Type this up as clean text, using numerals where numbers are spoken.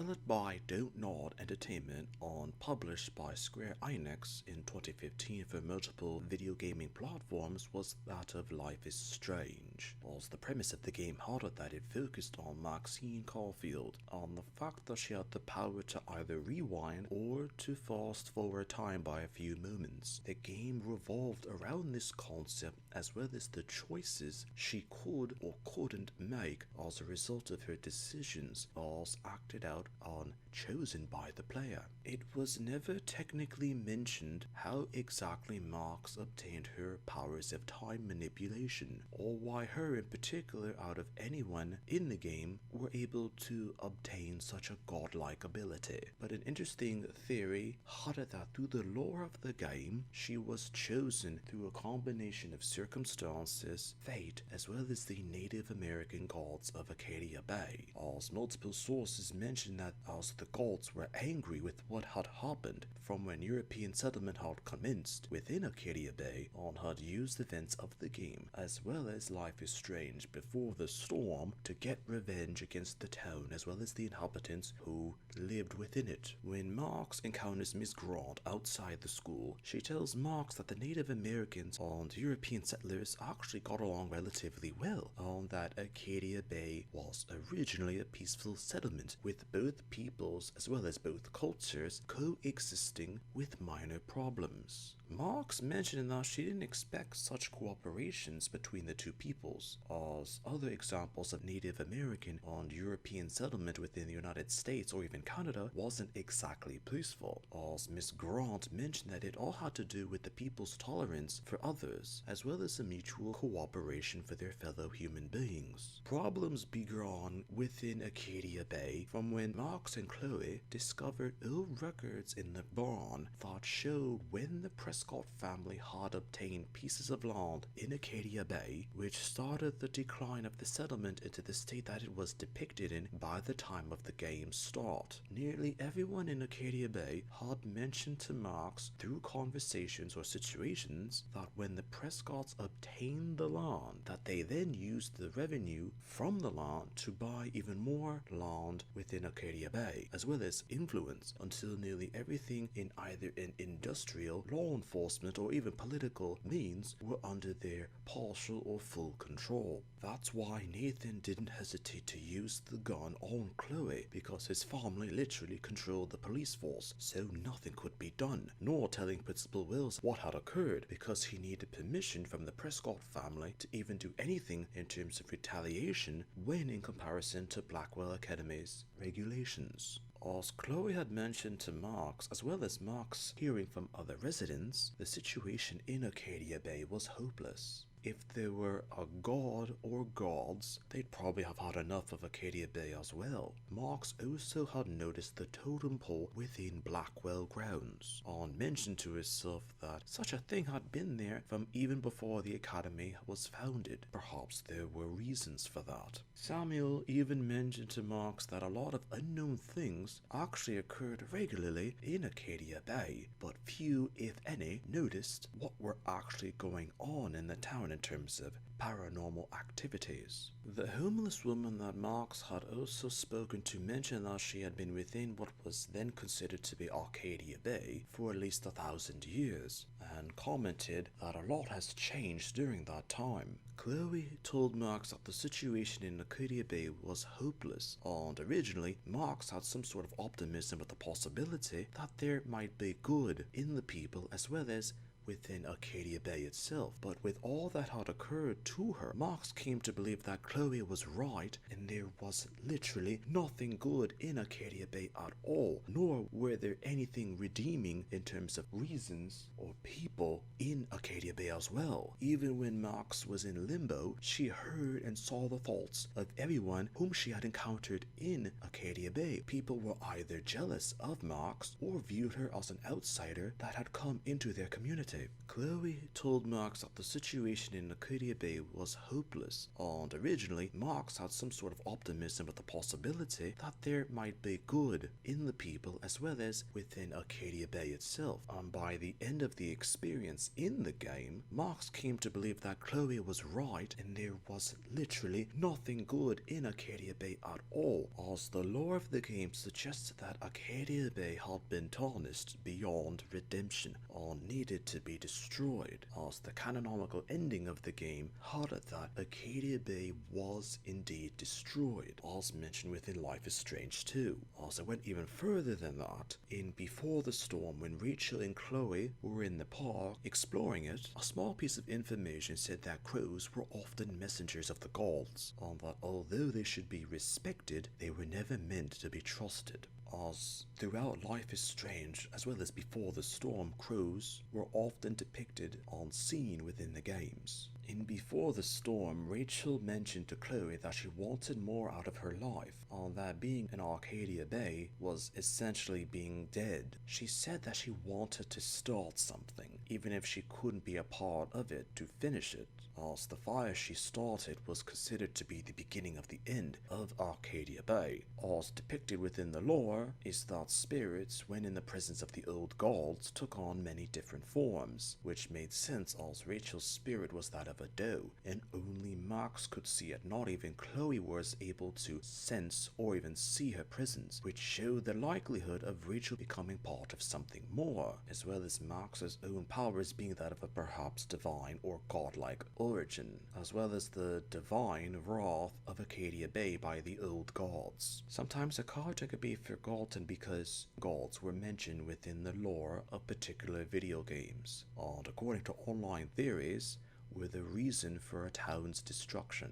developed by Don't Nod Entertainment and published by Square Enix in 2015 for multiple video gaming platforms, was that of Life is Strange. Also, the premise of the game had it that it focused on Maxine Caulfield, on the fact that she had the power to either rewind or to fast forward time by a few moments. The game revolved around this concept as well as the choices she could or couldn't make as a result of her decisions as acted out on chosen by the player. It was never technically mentioned how exactly Marx obtained her powers of time manipulation, or why her in particular out of anyone in the game were able to obtain such a godlike ability. But an interesting theory had it that through the lore of the game, she was chosen through a combination of circumstances, fate, as well as the Native American gods of Arcadia Bay, as multiple sources mention that as the gods were angry with what had happened from when European settlement had commenced within Arcadia Bay and had used events of the game as well as Life is Strange before the storm to get revenge against the town as well as the inhabitants who lived within it. When Marx encounters Miss Grant outside the school, she tells Marx that the Native Americans and European settlers actually got along relatively well, and that Arcadia Bay was originally a peaceful settlement with both peoples as well as both cultures coexisting with minor problems. Marx mentioned that she didn't expect such cooperations between the two peoples, as other examples of Native American and European settlement within the United States or even Canada wasn't exactly peaceful, as Miss Grant mentioned that it all had to do with the people's tolerance for others, as well as a mutual cooperation for their fellow human beings. Problems began within Arcadia Bay from when Marx and Chloe discovered old records in the barn that showed when the Prescott family had obtained pieces of land in Arcadia Bay, which started the decline of the settlement into the state that it was depicted in by the time of the game's start. Nearly everyone in Arcadia Bay had mentioned to Marx through conversations or situations that when the Prescotts obtained the land, that they then used the revenue from the land to buy even more land within Arcadia Bay, as well as influence, until nearly everything in either an industrial, law enforcement, or even political means were under their partial or full control. That's why Nathan didn't hesitate to use the gun on Chloe, because his family literally controlled the police force, so nothing could be done, nor telling Principal Wills what had occurred, because he needed permission from the Prescott family to even do anything in terms of retaliation when in comparison to Blackwell Academy's regulations. As Chloe had mentioned to Marx, as well as Marx hearing from other residents, the situation in Arcadia Bay was hopeless. If there were a god or gods, they'd probably have had enough of Arcadia Bay as well. Marx also had noticed the totem pole within Blackwell grounds, and mentioned to himself that such a thing had been there from even before the academy was founded. Perhaps there were reasons for that. Samuel even mentioned to Marx that a lot of unknown things actually occurred regularly in Arcadia Bay, but few, if any, noticed what were actually going on in the town in terms of paranormal activities. The homeless woman that Marx had also spoken to mentioned that she had been within what was then considered to be Arcadia Bay for at least 1,000 years, and commented that a lot has changed during that time. Chloe told Marx that the situation in Arcadia Bay was hopeless, and originally Marx had some sort of optimism with the possibility that there might be good in the people as well as within Arcadia Bay itself. But with all that had occurred to her, Marx came to believe that Chloe was right and there was literally nothing good in Arcadia Bay at all, nor were there anything redeeming in terms of reasons or people in Arcadia Bay as well. Even when Marx was in limbo, she heard and saw the faults of everyone whom she had encountered in Arcadia Bay. People were either jealous of Marx or viewed her as an outsider that had come into their community. hope. Chloe told Max that the situation in Arcadia Bay was hopeless, and originally Max had some sort of optimism with the possibility that there might be good in the people as well as within Arcadia Bay itself. And by the end of the experience in the game, Max came to believe that Chloe was right and there was literally nothing good in Arcadia Bay at all, as the lore of the game suggested that Arcadia Bay had been tarnished beyond redemption and needed to be destroyed, as the canonical ending of the game had it that Arcadia Bay was indeed destroyed, as mentioned within Life is Strange 2. As it went even further than that, in Before the Storm, when Rachel and Chloe were in the park exploring it, a small piece of information said that crows were often messengers of the gods, and that although they should be respected, they were never meant to be trusted. As throughout Life is Strange, as well as Before the Storm, crows were often depicted and seen within the games. In Before the Storm, Rachel mentioned to Chloe that she wanted more out of her life, and that being in Arcadia Bay was essentially being dead. She said that she wanted to start something, even if she couldn't be a part of it to finish it, as the fire she started was considered to be the beginning of the end of Arcadia Bay. As depicted within the lore is that spirits, when in the presence of the old gods, took on many different forms, which made sense as Rachel's spirit was that of a doe, and only Max could see it. Not even Chloe was able to sense or even see her presence, which showed the likelihood of Rachel becoming part of something more, as well as Max's own powers being that of a perhaps divine or godlike origin, as well as the divine wrath of Arcadia Bay by the old gods. Sometimes Arcadia could be forgotten because gods were mentioned within the lore of particular video games, and according to online theories, were the reason for a town's destruction.